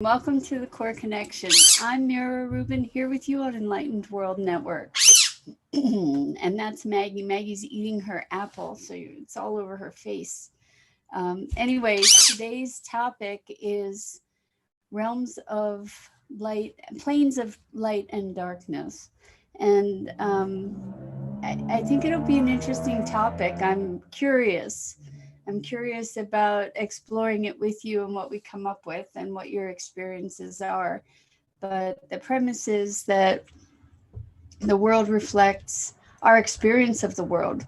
Welcome to the Core Connection. I'm Mira Rubin here with you on Enlightened World Network. And that's Maggie. Maggie's eating her apple, so it's all over her face. Anyway, today's topic is realms of light, planes of light and darkness. And I think it'll be an interesting topic. I'm curious. I'm curious about exploring it with you and what we come up with and what your experiences are. But the premise is that the world reflects our experience of the world,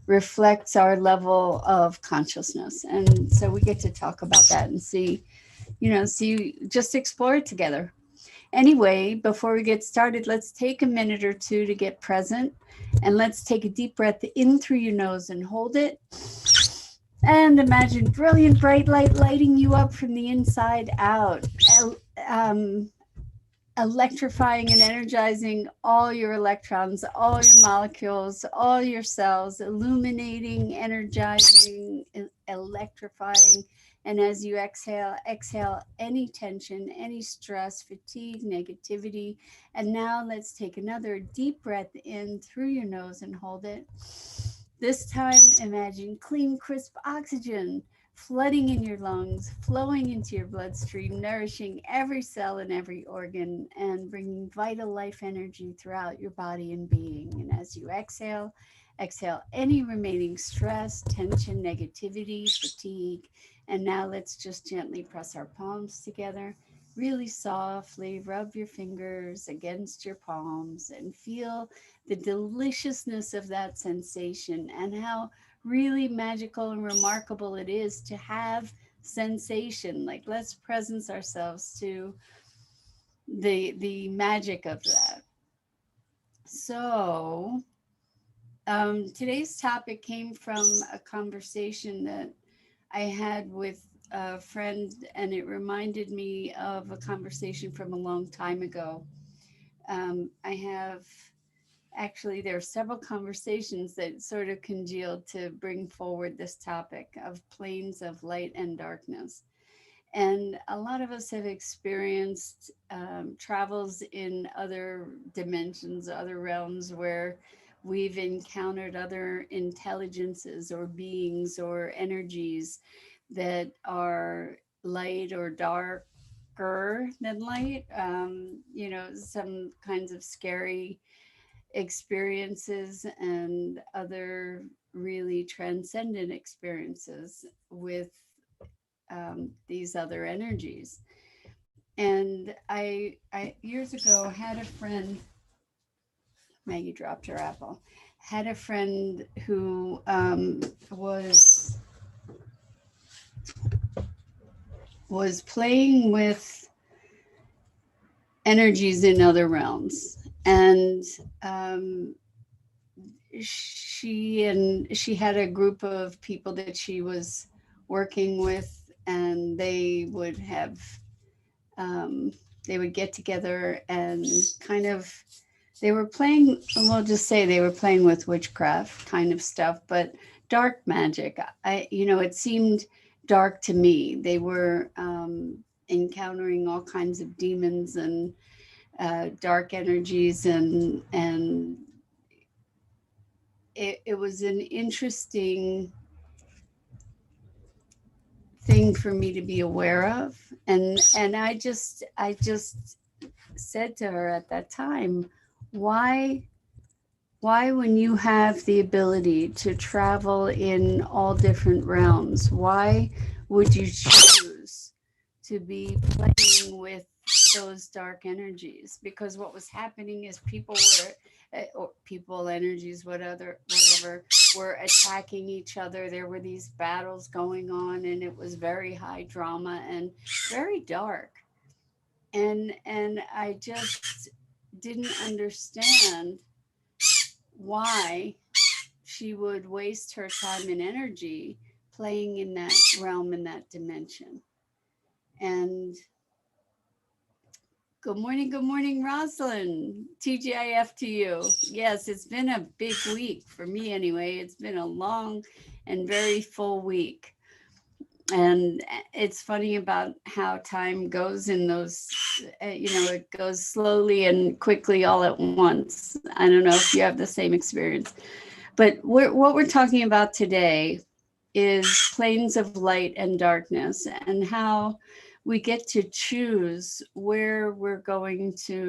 reflects our level of consciousness. And so we get to talk about that and just explore it together. Anyway, before we get started, let's take a minute or two to get present, and let's take a deep breath in through your nose and hold it. And imagine brilliant bright light lighting you up from the inside out, um, electrifying and energizing all your electrons, all your molecules, all your cells, illuminating, energizing, electrifying. And as you exhale any tension, any stress, fatigue, negativity. And now let's take another deep breath in through your nose and hold it. This time, imagine clean, crisp oxygen flooding in your lungs, flowing into your bloodstream, nourishing every cell and every organ, and bringing vital life energy throughout your body and being. And as you exhale any remaining stress, tension, negativity, fatigue. And now let's just gently press our palms together. Really softly rub your fingers against your palms and feel the deliciousness of that sensation and how really magical and remarkable it is to have sensation. Like, let's presence ourselves to the magic of that. So today's topic came from a conversation that I had with a friend, and it reminded me of a conversation from a long time ago. I have Actually, there are several conversations that sort of congealed to bring forward this topic of planes of light and darkness. And a lot of us have experienced travels in other dimensions, other realms where we've encountered other intelligences or beings or energies that are light or darker than light. Some kinds of scary experiences and other really transcendent experiences with these other energies. And I years ago had a friend. Maggie dropped her apple. Had a friend who was playing with energies in other realms, and um, she had a group of people that she was working with, and um, they would get together and kind of they were playing. We'll just say they were playing with witchcraft kind of stuff, but dark magic. It seemed dark to me. They were encountering all kinds of demons and dark energies, and it was an interesting thing for me to be aware of, and I just said to her at that time, why when you have the ability to travel in all different realms, why would you choose to be playing with those dark energies? Because what was happening is or people energies, whatever, were attacking each other. There were these battles going on, and it was very high drama and very dark. And I just didn't understand why she would waste her time and energy playing in that realm, in that dimension. And good morning, Rosalind. TGIF to you. Yes, it's been a big week for me anyway. It's been a long and very full week. And it's funny about how time goes in those, it goes slowly and quickly all at once. I don't know if you have the same experience. But what we're talking about today is planes of light and darkness, and how we get to choose where we're going to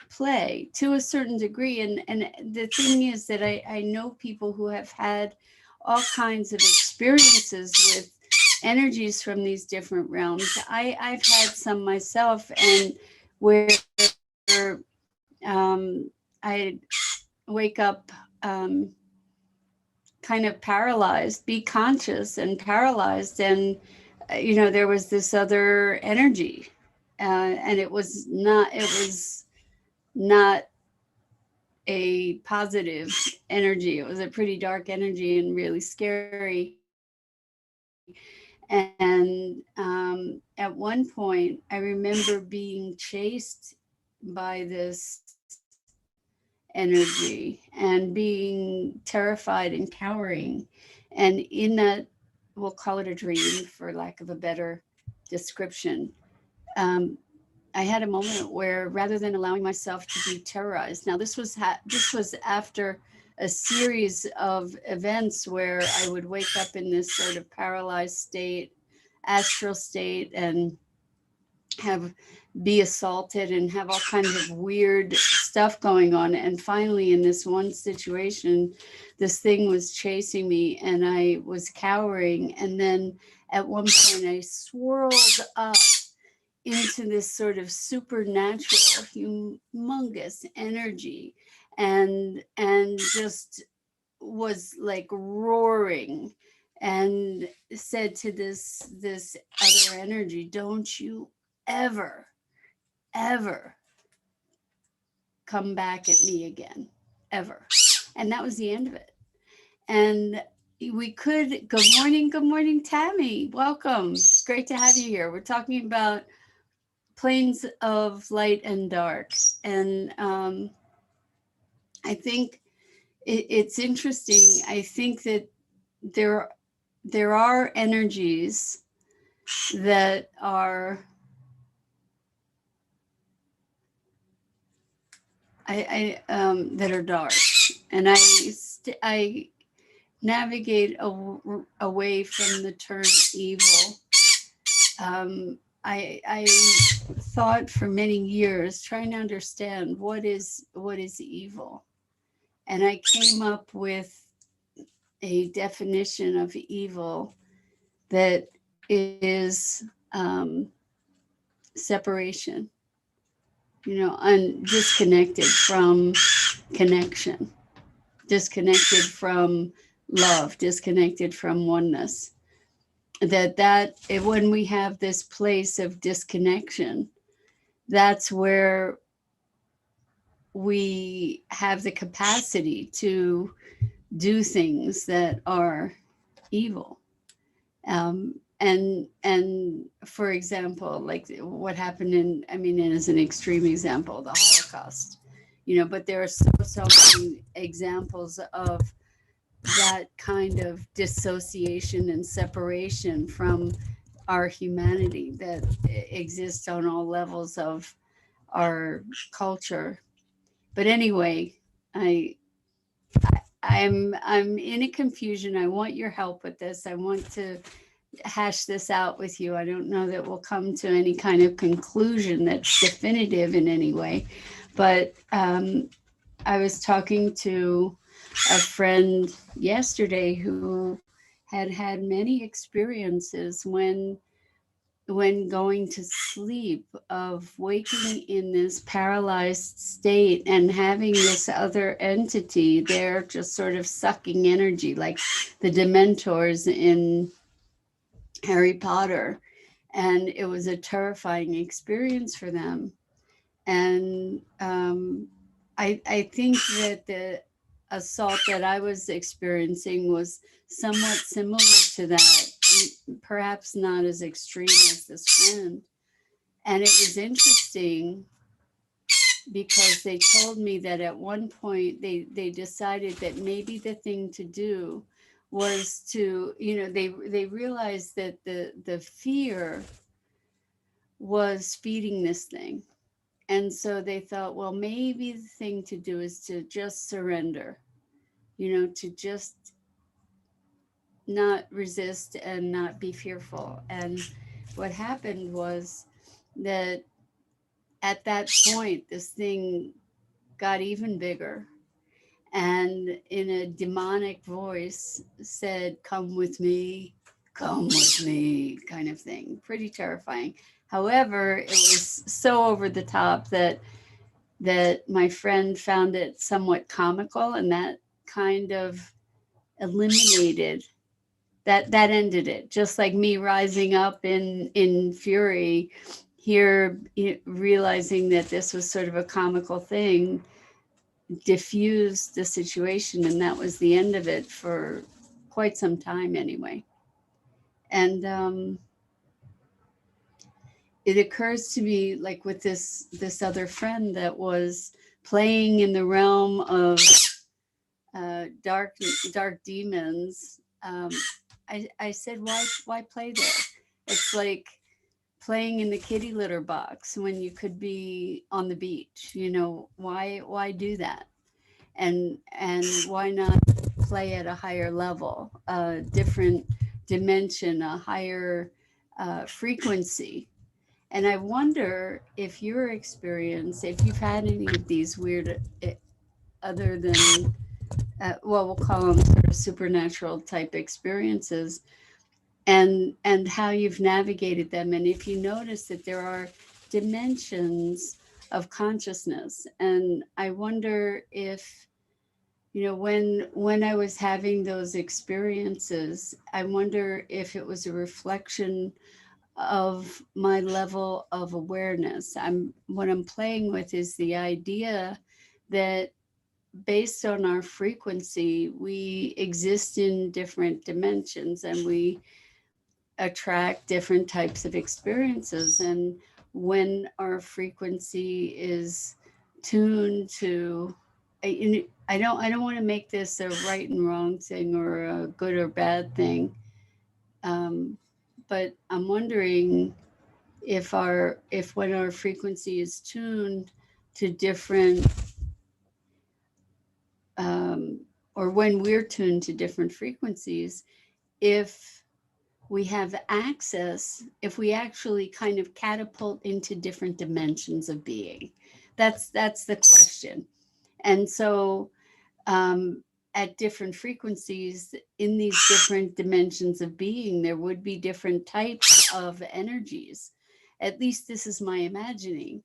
play to a certain degree. And the thing is that I know people who have had all kinds of experiences with energies from these different realms. I've had some myself, and where I wake up kind of paralyzed, be conscious and paralyzed. And, there was this other energy. And it was not a positive energy. It was a pretty dark energy and really scary. And at one point, I remember being chased by this energy and being terrified and cowering. And in that, we'll call it a dream for lack of a better description. Um, I had a moment where, rather than allowing myself to be terrorized, now this was after a series of events where I would wake up in this sort of paralyzed state, astral state, and have be assaulted and have all kinds of weird stuff going on. And finally, in this one situation, this thing was chasing me and I was cowering. And then at one point, I swirled up into this sort of supernatural, humongous energy, and just was like roaring, and said to this other energy, "Don't you ever, ever come back at me again, ever." And that was the end of it. And we could, good morning, Tammy. Welcome. It's great to have you here. We're talking about planes of light and dark. And I think it's interesting. I think that there there are energies that are that are dark, and I navigate away from the term evil. I thought for many years trying to understand what is evil, and I came up with a definition of evil that is separation, disconnected from connection, disconnected from love, disconnected from oneness. When we have this place of disconnection, that's where we have the capacity to do things that are evil. And for example, like what happened as an extreme example, the Holocaust, but there are so many examples of that kind of dissociation and separation from our humanity that exists on all levels of our culture. But anyway, I I'm in a confusion. I want your help with this. I want to hash this out with you. I don't know that we'll come to any kind of conclusion that's definitive in any way, but I was talking to a friend yesterday who had many experiences when going to sleep, of waking in this paralyzed state and having this other entity there just sort of sucking energy, like the Dementors in Harry Potter. And it was a terrifying experience for them. And I think that the assault that I was experiencing was somewhat similar to that, perhaps not as extreme as this friend. And it was interesting because they told me that at one point they decided that maybe the thing to do was to, they realized that the fear was feeding this thing. And so they thought, well, maybe the thing to do is to just surrender, to just not resist and not be fearful. And what happened was that at that point, this thing got even bigger and in a demonic voice said, come with me, kind of thing. Pretty terrifying. However, it was so over the top that my friend found it somewhat comical, and that kind of eliminated that ended it. Just like me rising up in fury here, realizing that this was sort of a comical thing, diffused the situation, and that was the end of it for quite some time anyway. And it occurs to me, like with this other friend that was playing in the realm of dark demons. I said, why play there? It's like playing in the kitty litter box when you could be on the beach. Why do that? And why not play at a higher level, a different dimension, a higher frequency? And I wonder if your experience, if you've had any of these weird, other than, we'll call them sort of supernatural type experiences, and how you've navigated them, and if you notice that there are dimensions of consciousness. And I wonder if, when I was having those experiences, I wonder if it was a reflection of my level of awareness. What I'm playing with is the idea that based on our frequency, we exist in different dimensions and we attract different types of experiences. And when our frequency is tuned to, I don't want to make this a right and wrong thing or a good or bad thing, but I'm wondering if when our frequency is tuned to different, or when we're tuned to different frequencies, if we have access, if we actually kind of catapult into different dimensions of being. That's the question. And so at different frequencies in these different dimensions of being, there would be different types of energies. At least this is my imagining.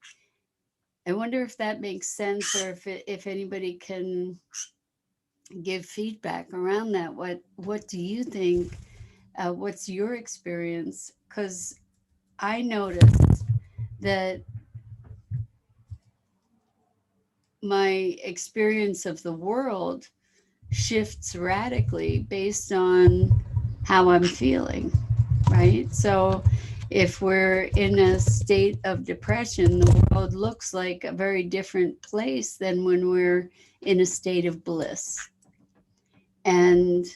I wonder if that makes sense, or if anybody can give feedback around that. What do you think? What's your experience? Because I noticed that my experience of the world shifts radically based on how I'm feeling, right? So if we're in a state of depression, the world looks like a very different place than when we're in a state of bliss. And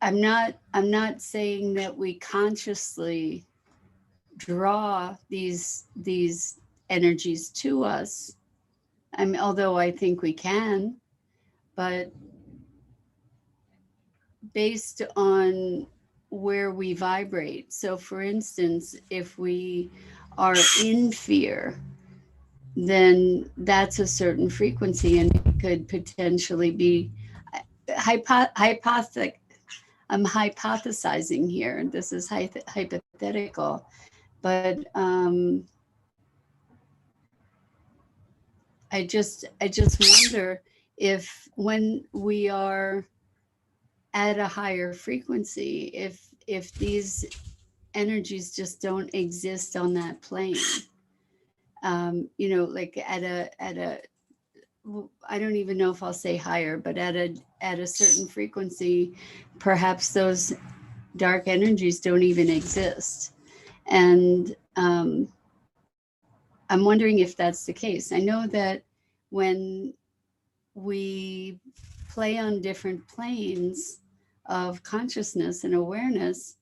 I'm not saying that we consciously draw these energies to us. Although I think we can, but based on where we vibrate. So for instance, if we are in fear, then that's a certain frequency, and it could potentially be I'm hypothesizing here, and this is hypothetical, but I just wonder if when we are at a higher frequency, if these energies just don't exist on that plane, like at a I don't even know if I'll say higher, but at a certain frequency, perhaps those dark energies don't even exist. And I'm wondering if that's the case. I know that when we play on different planes of consciousness and awareness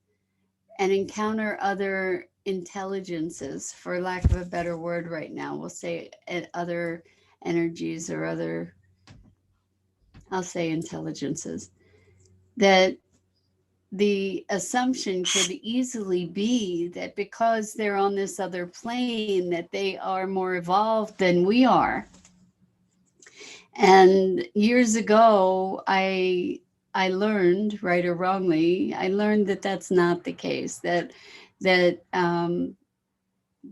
and encounter other intelligences, for lack of a better word right now, we'll say other energies or other, I'll say intelligences, that the assumption could easily be that because they're on this other plane, that they are more evolved than we are. And years ago, I learned, right or wrongly, I learned that that's not the case. That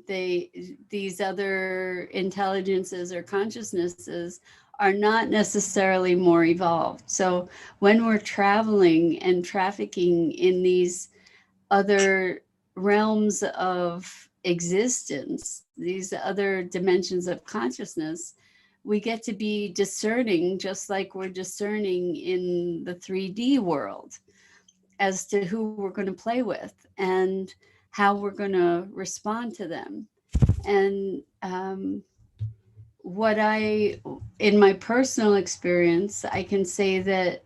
they these other intelligences or consciousnesses are not necessarily more evolved. So when we're traveling and trafficking in these other realms of existence, these other dimensions of consciousness, we get to be discerning, just like we're discerning in the 3D world, as to who we're going to play with and how we're going to respond to them. And what in my personal experience, I can say that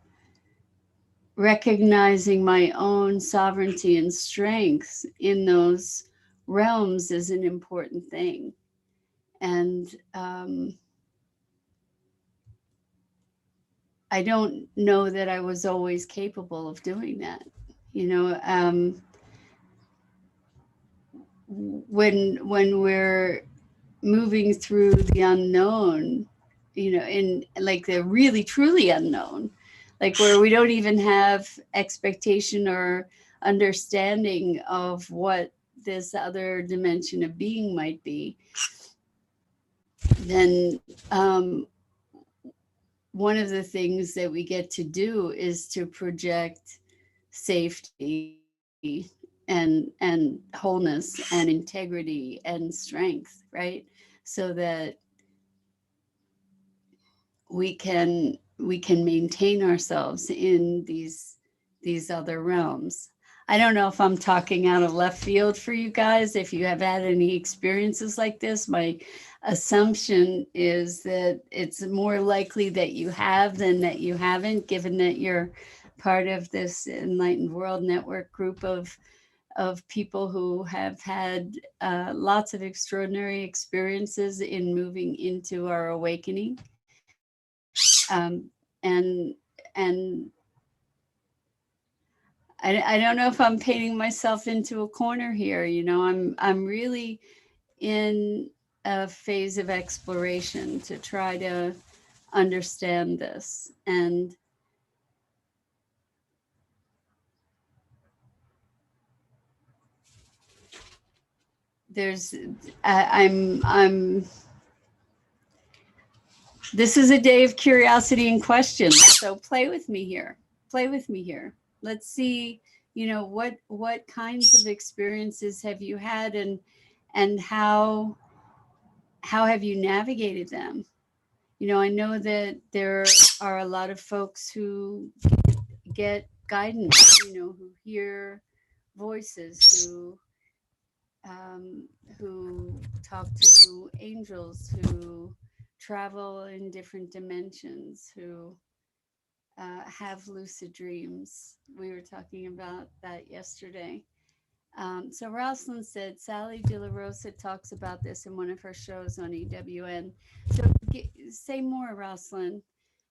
recognizing my own sovereignty and strength in those realms is an important thing. And I don't know that I was always capable of doing that. You know, when we're moving through the unknown, you know, in like the really truly unknown, like where we don't even have expectation or understanding of what this other dimension of being might be, then one of the things that we get to do is to project safety and wholeness and integrity and strength, right? So that we can maintain ourselves in these other realms. I don't know if I'm talking out of left field for you guys. If you have had any experiences like this, my assumption is that it's more likely that you have than that you haven't, given that you're part of this Enlightened World Network group of people who have had lots of extraordinary experiences in moving into our awakening. And I don't know if I'm painting myself into a corner here. You know, I'm really in a phase of exploration to try to understand this. And there's I'm this is a day of curiosity and questions. So play with me here. Play with me here. Let's see, you know, what kinds of experiences have you had, and how have you navigated them? You know, I know that there are a lot of folks who get guidance, you know, who hear voices, who talk to angels, who travel in different dimensions, who have lucid dreams. We were talking about that yesterday. So Rosalind said Sally De La Rosa talks about this in one of her shows on EWN. So say more, Rosalind,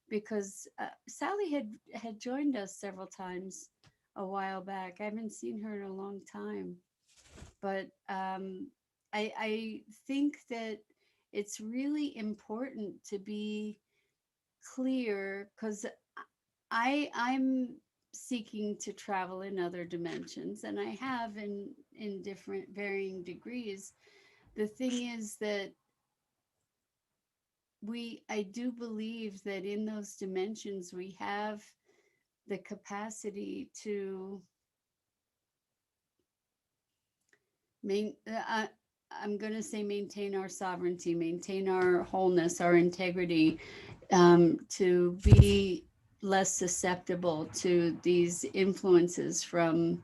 because Sally had joined us several times a while back. I haven't seen her in a long time, but I think that it's really important to be clear, because I'm seeking to travel in other dimensions, and I have in different varying degrees. The thing is that I do believe that in those dimensions we have the capacity to I'm going to say maintain our sovereignty, maintain our wholeness, our integrity, to be less susceptible to these influences from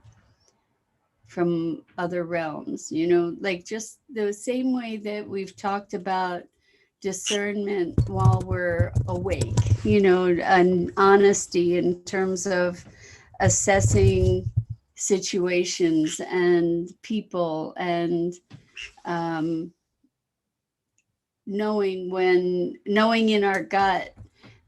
other realms. You know, like just the same way that we've talked about discernment while we're awake, and honesty in terms of assessing situations and people, and um, knowing in our gut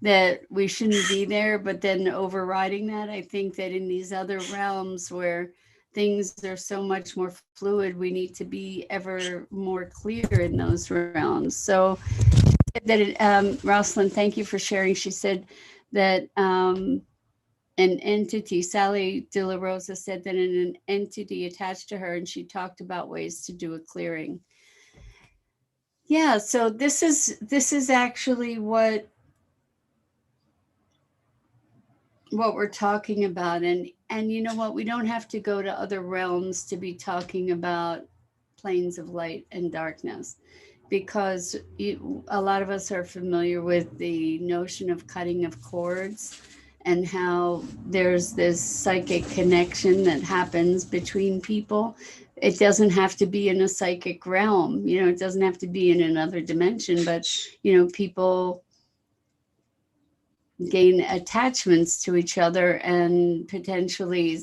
that we shouldn't be there, but then overriding that. I think that in these other realms where things are so much more fluid, we need to be ever more clear in those realms. So Rosalind, thank you for sharing. She said that an entity, Sally De La Rosa said that an entity attached to her, and she talked about ways to do a clearing. Yeah, so this is actually what we're talking about. And you know what, we don't have to go to other realms to be talking about planes of light and darkness, because a lot of us are familiar with the notion of cutting of cords, and how there's this psychic connection that happens between people. It doesn't have to be in a psychic realm, it doesn't have to be in another dimension, but people gain attachments to each other and potentially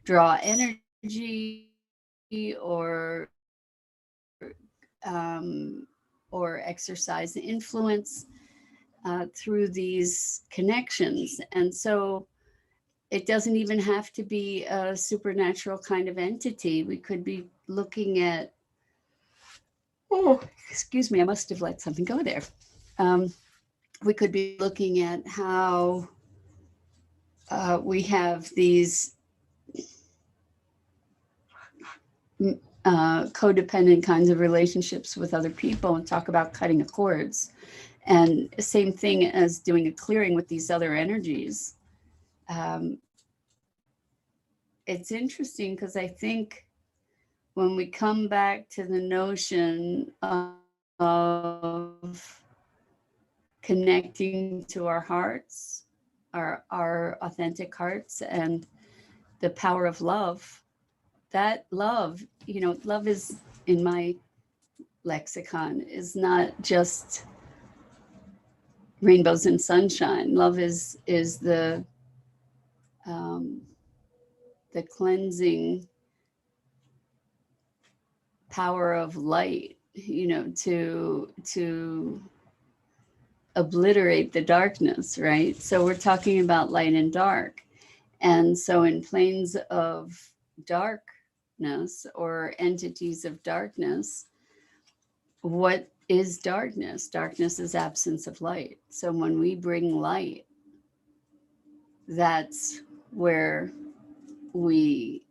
draw energy or exercise influence through these connections. And so it doesn't even have to be a supernatural kind of entity. We could be looking at, oh, excuse me, I must have let something go there. We could be looking at how we have these codependent kinds of relationships with other people, and talk about cutting of cords. And same thing as doing a clearing with these other energies. It's interesting because I think when we come back to the notion of connecting to our hearts, our authentic hearts, and the power of love, that love, love is, in my lexicon, is not just rainbows and sunshine. Love is the cleansing power of light, to obliterate the darkness, right? So we're talking about light and dark. And so in planes of darkness or entities of darkness, what is darkness? Darkness is absence of light. So when we bring light, that's where we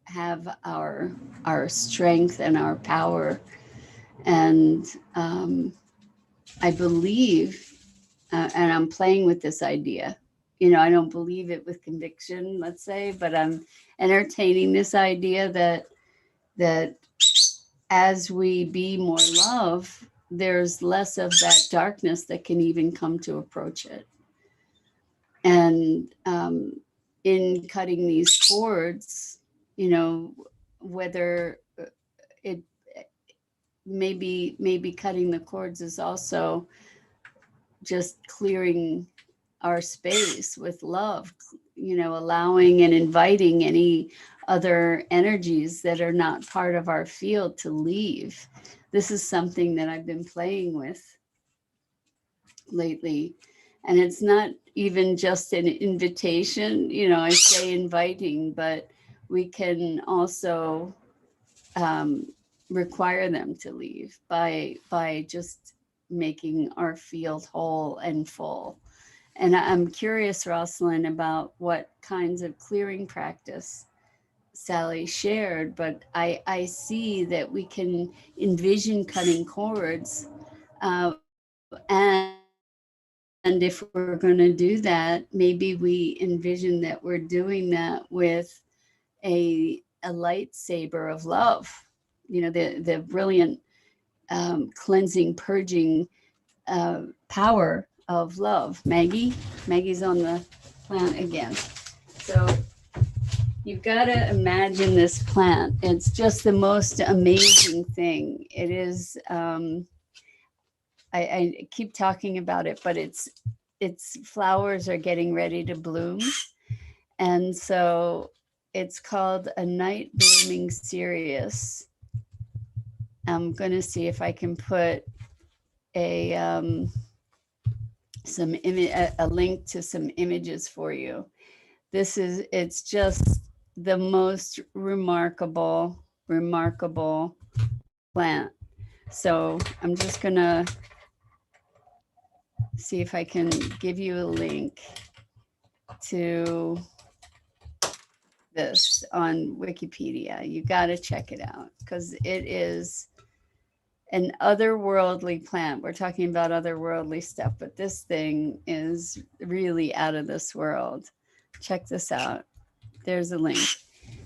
have our strength and our power. And I believe, and I'm playing with this idea, I don't believe it with conviction, let's say, but I'm entertaining this idea that as we be more love, there's less of that darkness that can even come to approach it. And in cutting these cords, whether it maybe cutting the cords is also just clearing our space with love, allowing and inviting any other energies that are not part of our field to leave. This is something that I've been playing with lately. And it's not even just an invitation, I say inviting, but we can also require them to leave by just making our field whole and full. And I'm curious, Rosalind, about what kinds of clearing practice Sally shared, but I see that we can envision cutting cords. And if we're going to do that, maybe we envision that we're doing that with a lightsaber of love, the brilliant cleansing, purging power of love. Maggie's on the plant again. So you've got to imagine this plant. It's just the most amazing thing. It is, I keep talking about it, but its flowers are getting ready to bloom. And so it's called A Night Blooming Sirius. I'm going to see if I can put a a link to some images for you. It's just the most remarkable plant. So I'm just going to see if I can give you a link to this on Wikipedia. You got to check it out because it is an otherworldly plant. We're talking about otherworldly stuff, but this thing is really out of this world. Check this out. There's a link.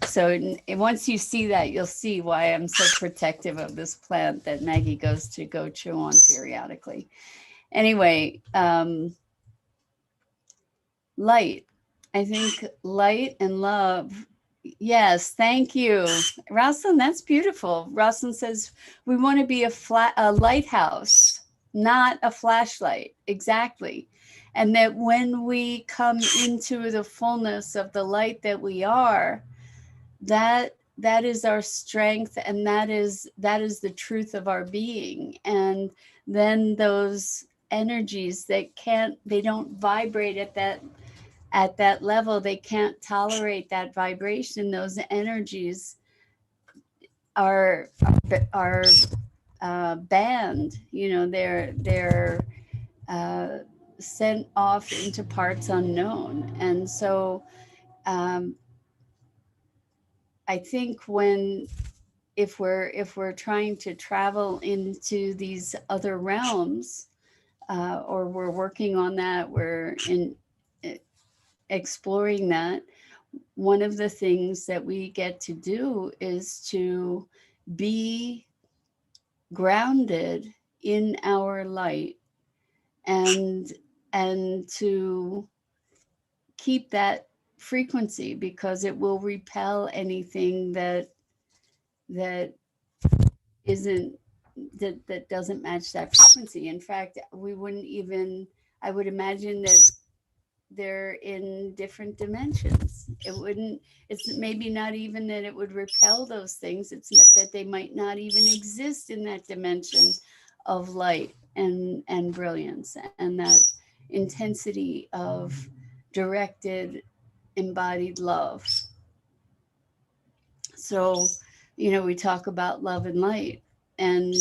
So once you see that, you'll see why I'm so protective of this plant that Maggie goes to go chew on periodically. Anyway, light. I think light and love. Yes, thank you. Rosalind, that's beautiful. Rosalind says, we want to be a lighthouse, not a flashlight. Exactly. And that when we come into the fullness of the light that we are, that is our strength, and that is the truth of our being. And then those energies they don't vibrate at that level. They can't tolerate that vibration. Those energies are banned. They're sent off into parts unknown. And so I think if we're trying to travel into these other realms, or we're working on that, we're exploring that, one of the things that we get to do is to be grounded in our light, and to keep that frequency, because it will repel anything that isn't that doesn't match that frequency. In fact, I would imagine that they're in different dimensions. It's maybe not even that it would repel those things. It's that they might not even exist in that dimension of light and brilliance, and that intensity of directed embodied love. So, we talk about love and light. And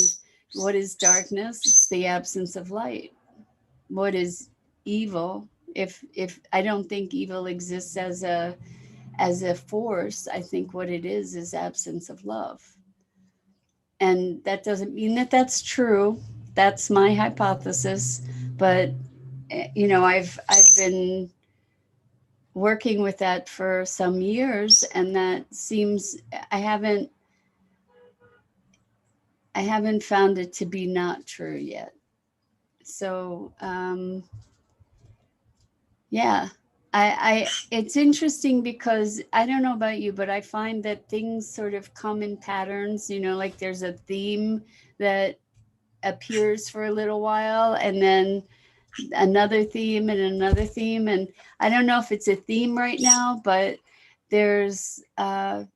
what is darkness? It's the absence of light. What is evil? If I don't think evil exists as a force, I think what it is absence of love. And that doesn't mean that that's true. That's my hypothesis. But I've been working with that for some years, and that seems I haven't found it to be not true yet. So yeah, it's interesting because I don't know about you, but I find that things sort of come in patterns. Like there's a theme that appears for a little while, and then another theme and another theme. And I don't know if it's a theme right now, but there's a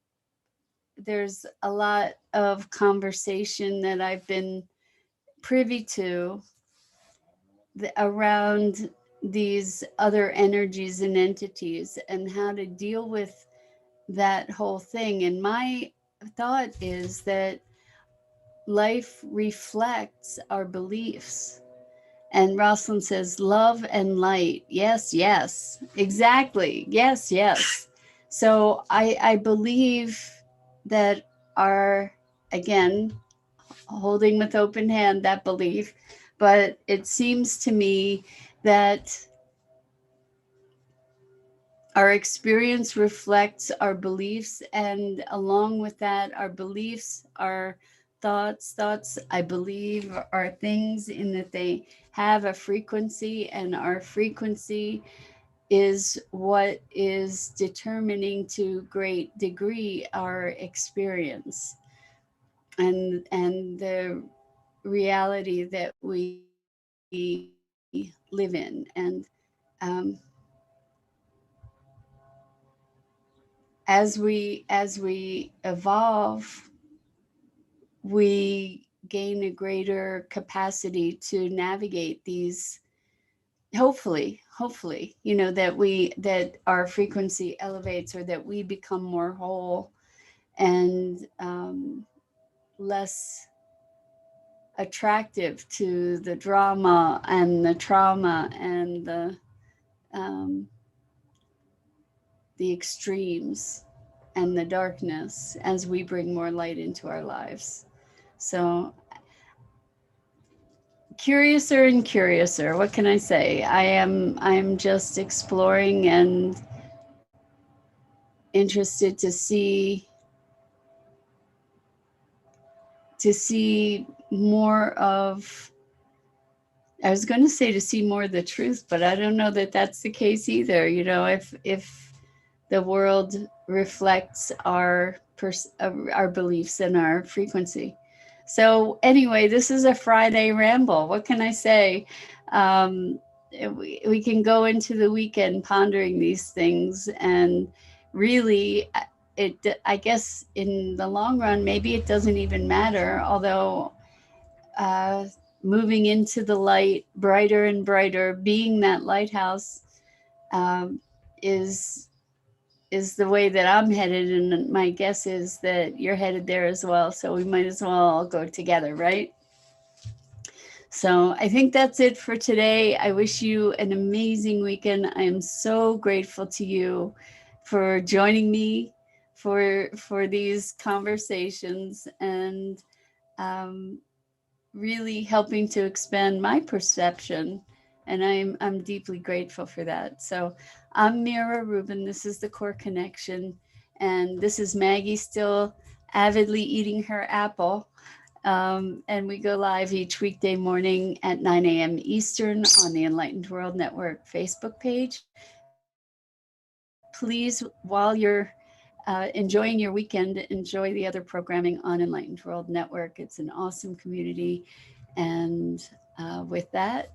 lot of conversation that I've been privy to around these other energies and entities, and how to deal with that whole thing. And my thought is that life reflects our beliefs. And Rosalind says, love and light. Yes, yes, exactly. Yes, yes. So I believe that again, holding with open hand that belief, but it seems to me that our experience reflects our beliefs, and along with that, our beliefs are thoughts. Thoughts, I believe, are things in that they have a frequency, and our frequency is what is determining to great degree our experience and the reality that we live in. And um, as we evolve, we gain a greater capacity to navigate these. Hopefully, that our frequency elevates, or that we become more whole and less attractive to the drama and the trauma and um, the extremes and the darkness, as we bring more light into our lives. So, curiouser and curiouser, what can I say? I'm just exploring and interested to see more of, I was going to say to see more of the truth, but I don't know that that's the case either. If the world reflects our beliefs and our frequency. So anyway, this is a Friday ramble. What can I say? Um, we can go into the weekend pondering these things, and really, I guess in the long run, maybe it doesn't even matter. Although uh, moving into the light, brighter and brighter, being that lighthouse, um, is is the way that I'm headed, and my guess is that you're headed there as well. So we might as well all go together, right? So I think that's it for today. I wish you an amazing weekend. I am so grateful to you for joining me for these conversations, and um, really helping to expand my perception. And I'm deeply grateful for that. So I'm Mira Rubin. This is the Core Connection. And this is Maggie, still avidly eating her apple. And we go live each weekday morning at 9 a.m. Eastern on the Enlightened World Network Facebook page. Please, while you're enjoying your weekend, enjoy the other programming on Enlightened World Network. It's an awesome community. And with that,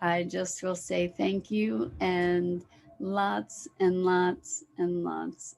I just will say thank you, and lots and lots and lots